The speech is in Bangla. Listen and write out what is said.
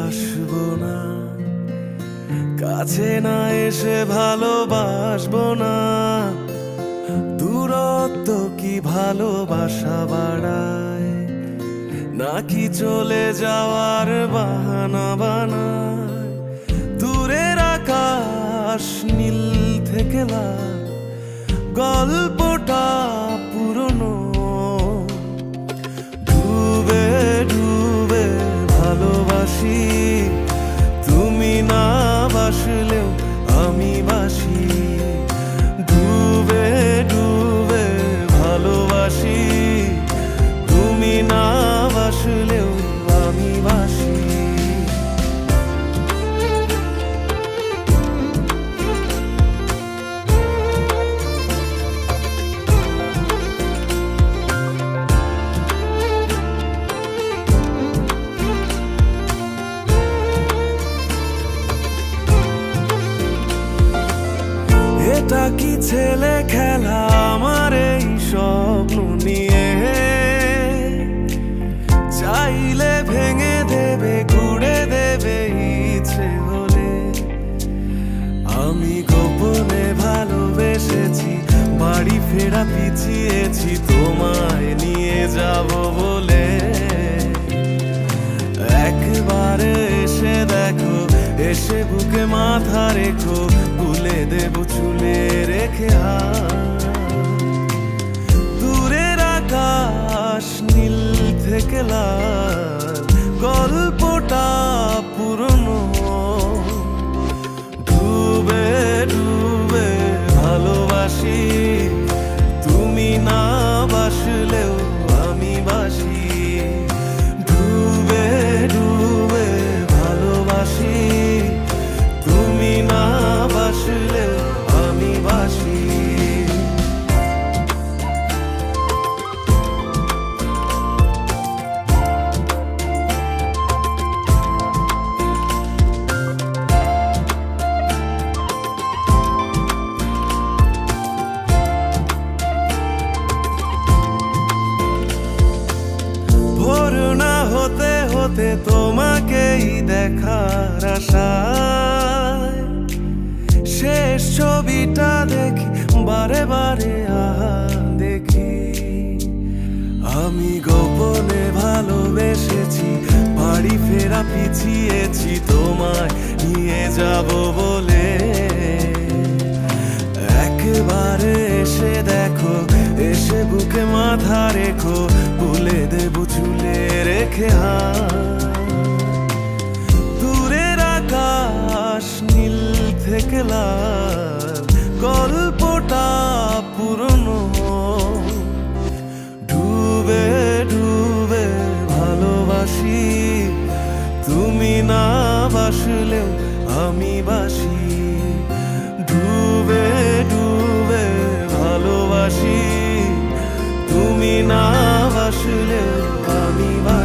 আসবো না, কাছে না এসে ভালোবাসবো না। দূরত্ব কি ভালোবাসা বাড়ায়, নাকি চলে যাওয়ার বাহানা বানায়? দূরের আকাশ নীল থেকে লাল, গল্পটা পুরনো। ডুবে ডুবে ভালোবাসি, তুমি না বাসলেও আমি বাসি। ডুবে ডুবে ভালোবাসি, তুমি না বাসলেও আমি বাসি। এটা কি ছেলে খেলা আমার এই স্বপ্ন নিয়ে? চাইলে ভেঙে দেবে, গুড়ে দেবে ইচ্ছে হলে। আমি গোপনে ভালোবেসেছি, বাড়ি ফেরা পিছিয়েছি তোমায় নিয়ে যাব বলে। একবারে এসে দেখো, এসে বুকে মাথা রেখো, ভুলে দেব চুলে রেখে হাত। দূরের আকাশ নীল থেকে লাল, গল্পটা পুরনো। ডুবে ডুবে ভালোবাসি, তুমি না বাসলেও আমি বাসি। ডুবে ডুবে ভালোবাসি, তুমি না বাসলেও আমি বাসি। ভোর না হতে হতে তোমাকেই দেখার আশায়, শেষ ছবিটা দেখি বারে বারে দেখি। আমি গোপনে ভালোবেসেছি, বাড়ি ফেরা পিছিয়েছি তোমায় নিয়ে যাব বলে। একবারে এসে দেখো, এসে বুকে মাথা রেখো, ভুলে দেব চুলে রেখে হাত। দূরের আকাশ নীল থেকে লাল, গল্পটা পুরনো। ডুবে ডুবে ভালোবাসি, তুমি না বাসলেও আমি বাসি। ডুবে ডুবে ভালোবাসি, তুমি না বাসলেও আমি বাসি।